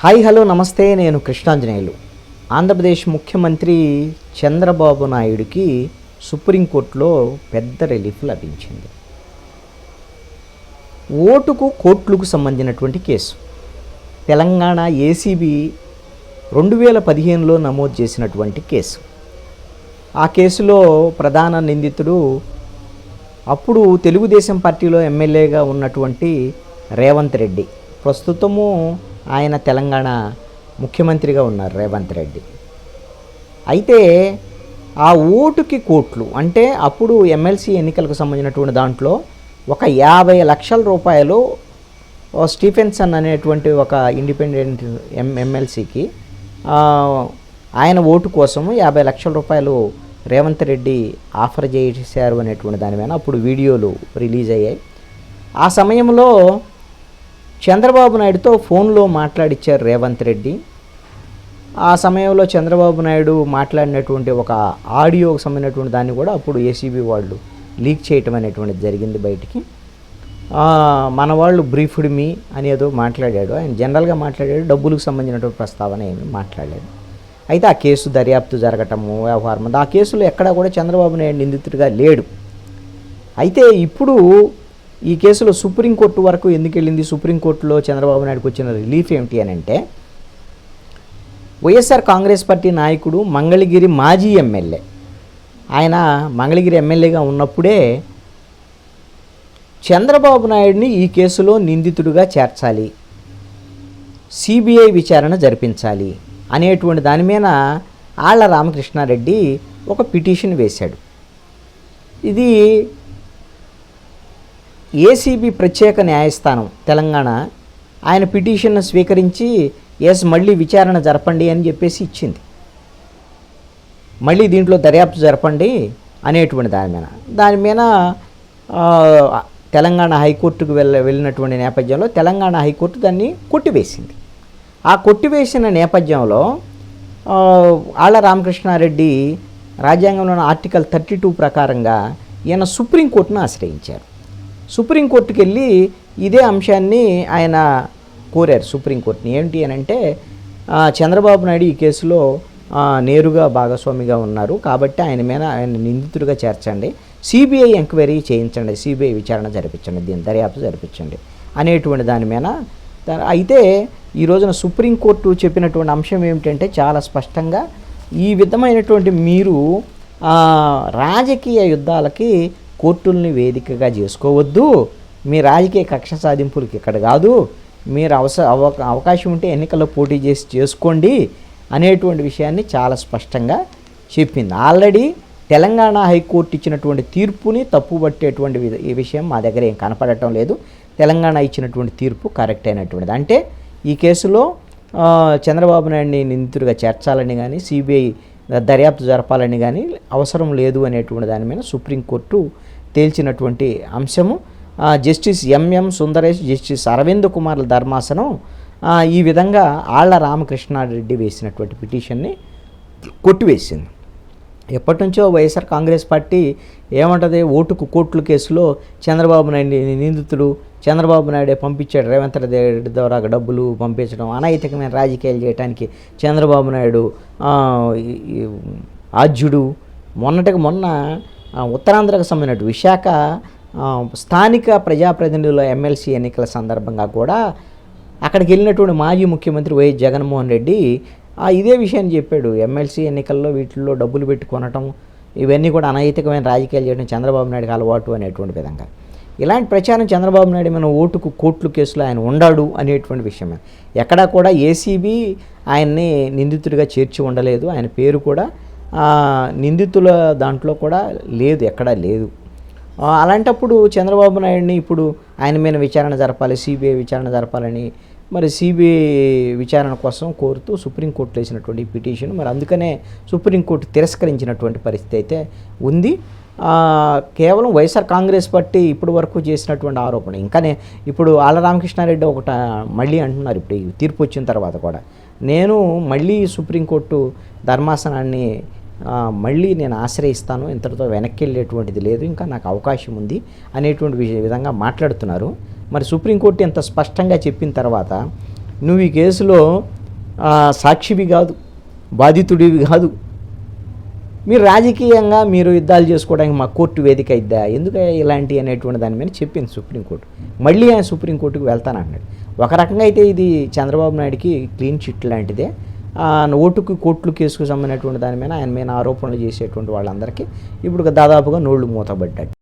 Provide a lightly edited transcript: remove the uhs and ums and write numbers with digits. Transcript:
Hi hello నమస్తే, నేను కృష్ణాంజనేయులు. ఆంధ్రప్రదేశ్ ముఖ్యమంత్రి చంద్రబాబు నాయుడికి సుప్రీంకోర్టులో పెద్ద రిలీఫ్ లభించింది. ఓటుకు కోట్లకు సంబంధించినటువంటి కేసు తెలంగాణ ఏసీబీ 2015లో నమోదు చేసినటువంటి కేసు. ఆ కేసులో ప్రధాన నిందితుడు అప్పుడు తెలుగుదేశం పార్టీలో ఎమ్మెల్యేగా ఉన్నటువంటి రేవంత్ రెడ్డి. ప్రస్తుతము ఆయన తెలంగాణ ముఖ్యమంత్రిగా ఉన్నారు రేవంత్ రెడ్డి. అయితే ఆ ఓటుకి కోట్లు అంటే అప్పుడు ఎమ్మెల్సీ ఎన్నికలకు సంబంధించినటువంటి దాంట్లో ఒక 50 లక్షల రూపాయలు స్టీఫెన్సన్ అనేటువంటి ఒక ఇండిపెండెంట్ ఎమ్మెల్సీకి ఆయన ఓటు కోసము 50 లక్షల రూపాయలు రేవంత్ రెడ్డి ఆఫర్ చేశారు అనేటువంటి దాని మీద అప్పుడు వీడియోలు రిలీజ్ అయ్యాయి. ఆ సమయంలో చంద్రబాబు నాయుడుతో ఫోన్లో మాట్లాడిచ్చారు రేవంత్ రెడ్డి. ఆ సమయంలో చంద్రబాబు నాయుడు మాట్లాడినటువంటి ఒక ఆడియోకి సంబంధించినటువంటి దాన్ని కూడా అప్పుడు ఏసీబీ వాళ్ళు లీక్ చేయటం అనేటువంటిది జరిగింది బయటికి. మన వాళ్ళు బ్రీఫ్డ్ మీ అనేదో మాట్లాడాడు, ఆయన జనరల్గా మాట్లాడాడు, డబ్బులకు సంబంధించినటువంటి ప్రస్తావన ఏమి మాట్లాడలేదు. అయితే ఆ కేసు దర్యాప్తు జరగటము వ్యవహారం, ఆ కేసులో ఎక్కడా కూడా చంద్రబాబు నాయుడు నిందితుడిగా లేడు. అయితే ఇప్పుడు ఈ కేసులో సుప్రీంకోర్టు వరకు ఎందుకు వెళ్ళింది? సుప్రీంకోర్టులో చంద్రబాబు నాయుడుకి వచ్చిన రిలీఫ్ ఏమిటి అని అంటే, వైఎస్ఆర్ కాంగ్రెస్ పార్టీ నాయకుడు మంగళగిరి మాజీ ఎమ్మెల్యే, ఆయన మంగళగిరి ఎమ్మెల్యేగా ఉన్నప్పుడే చంద్రబాబు నాయుడిని ఈ కేసులో నిందితుడిగా చేర్చాలి, సిబిఐ విచారణ జరిపించాలి అనేటువంటి దాని మీద ఆళ్ల రామకృష్ణారెడ్డి ఒక పిటిషన్ వేశాడు. ఇది ఏసీబీ ప్రత్యేక న్యాయస్థానం తెలంగాణ ఆయన పిటిషన్ను స్వీకరించి మళ్ళీ విచారణ జరపండి అని చెప్పేసి ఇచ్చింది. మళ్ళీ దీంట్లో దర్యాప్తు జరపండి అనేటువంటి దాని మీద తెలంగాణ హైకోర్టుకు వెళ్ళినటువంటి నేపథ్యంలో తెలంగాణ హైకోర్టు దాన్ని కొట్టివేసింది. ఆ కొట్టివేసిన నేపథ్యంలో ఆళ్ల రామకృష్ణారెడ్డి రాజ్యాంగంలోని ఆర్టికల్ 32 ప్రకారంగా ఈయన సుప్రీంకోర్టును ఆశ్రయించారు. సుప్రీంకోర్టుకి వెళ్ళి ఇదే అంశాన్ని ఆయన కోరారు సుప్రీంకోర్టుని. ఏంటి అని అంటే, చంద్రబాబు నాయుడు ఈ కేసులో నేరుగా భాగస్వామిగా ఉన్నారు కాబట్టి ఆయన నిందితుడిగా చేర్చండి, సిబిఐ ఎంక్వైరీ చేయించండి, సిబిఐ విచారణ జరిపించండి, దీని దర్యాప్తు జరిపించండి అనేటువంటి దాని మీద. అయితే ఈ రోజున సుప్రీంకోర్టు చెప్పినటువంటి అంశం ఏమిటంటే, చాలా స్పష్టంగా ఈ విధమైనటువంటి మీరు రాజకీయ యుద్ధాలకి కోర్టుల్ని వేదికగా చేసుకోవద్దు, మీ రాజకీయ కక్ష సాధింపులకి ఇక్కడ కాదు, మీరు అవకాశం ఉంటే ఎన్నికల్లో పోటీ చేసి చేసుకోండి అనేటువంటి విషయాన్ని చాలా స్పష్టంగా చెప్పింది. ఆల్రెడీ తెలంగాణ హైకోర్టు ఇచ్చినటువంటి తీర్పుని తప్పుపట్టేటువంటి ఈ విషయం మా దగ్గర ఏం కనపడటం లేదు. తెలంగాణ ఇచ్చినటువంటి తీర్పు కరెక్ట్ అయినటువంటిది. అంటే ఈ కేసులో చంద్రబాబు నాయుడిని నిందితుడిగా చేర్చాలని కానీ సిబిఐ దర్యాప్తు జరపాలని కానీ అవసరం లేదు అనేటువంటి దాని మీద సుప్రీంకోర్టు తేల్చినటువంటి అంశము. Justice MM Sundaresh, justice Aravind కుమార్ల ధర్మాసనం ఈ విధంగా ఆళ్ల రామకృష్ణారెడ్డి వేసినటువంటి పిటిషన్ని కొట్టివేసింది. ఎప్పటి నుంచో వైఎస్ఆర్ కాంగ్రెస్ పార్టీ ఏమంటుంది, ఓటుకు కోట్ల కేసులో చంద్రబాబు నాయుడు నిందితుడు, చంద్రబాబు నాయుడే పంపించాడు రేవంత్ రెడ్డి ద్వారా డబ్బులు పంపించడం, అనైతికమైన రాజకీయాలు చేయడానికి చంద్రబాబు నాయుడు ఆద్యుడు. మొన్న ఉత్తరాంధ్రకు సంబంధించిన విశాఖ స్థానిక ప్రజాప్రతినిధుల ఎమ్మెల్సీ ఎన్నికల సందర్భంగా కూడా అక్కడికి వెళ్ళినటువంటి మాజీ ముఖ్యమంత్రి వైఎస్ జగన్మోహన్ రెడ్డి ఇదే విషయాన్ని చెప్పాడు. ఎమ్మెల్సీ ఎన్నికల్లో వీటిల్లో డబ్బులు పెట్టి కొనటం ఇవన్నీ కూడా అనైతికమైన రాజకీయాలు చేయడం చంద్రబాబు నాయుడుకి అలవాటు అనేటువంటి విధంగా ఇలాంటి ప్రచారం చంద్రబాబు నాయుడు మన ఓటుకు కోట్ల కేసులో ఆయన ఉండాడు అనేటువంటి విషయమే. ఎక్కడా కూడా ఏసీబీ ఆయన్ని నిందితుడిగా చేర్చి ఉండలేదు, ఆయన పేరు కూడా నిందితుల దాంట్లో కూడా లేదు, ఎక్కడా లేదు. అలాంటప్పుడు చంద్రబాబు నాయుడిని ఇప్పుడు ఆయన మీద విచారణ జరపాలి, సిబిఐ విచారణ జరపాలని మరి సిబిఐ విచారణ కోసం కోరుతూ సుప్రీంకోర్టులో వేసినటువంటి పిటిషన్, మరి అందుకనే సుప్రీంకోర్టు తిరస్కరించినటువంటి పరిస్థితి అయితే ఉంది. కేవలం వైఎస్ఆర్ కాంగ్రెస్ పార్టీ ఇప్పటి వరకు చేసినటువంటి ఆరోపణ ఇంకానే ఇప్పుడు ఆళ్ల రామకృష్ణారెడ్డి మళ్ళీ అంటున్నారు, ఇప్పుడు ఈ తీర్పు వచ్చిన తర్వాత కూడా నేను మళ్ళీ సుప్రీంకోర్టు ధర్మాసనాన్ని మళ్ళీ నేను ఆశ్రయిస్తాను, ఇంతటితో వెనక్కి వెళ్ళేటువంటిది లేదు, ఇంకా నాకు అవకాశం ఉంది అనేటువంటి విధంగా మాట్లాడుతున్నారు. మరి సుప్రీంకోర్టు ఎంత స్పష్టంగా చెప్పిన తర్వాత నువ్వు ఈ కేసులో సాక్షివి కాదు, బాధితుడివి కాదు, మీరు రాజకీయంగా మీరు యుద్ధాలు చేసుకోవడానికి మా కోర్టు వేదిక ఇద్దా, ఎందుకు ఇలాంటి అనేటువంటి దాని మీద చెప్పింది సుప్రీంకోర్టు. మళ్ళీ ఆయన సుప్రీంకోర్టుకు వెళ్తానన్నాడు. ఒక రకంగా అయితే ఇది చంద్రబాబు నాయుడుకి క్లీన్ చిట్ లాంటిదే. ఓటుకు కోట్లు కేసుకు సంబంధించినటువంటి దాని మీద ఆయన మీద ఆరోపణలు చేసేటువంటి వాళ్ళందరికీ ఇప్పుడు దాదాపుగా నోళ్లు మూతబడ్డాడు.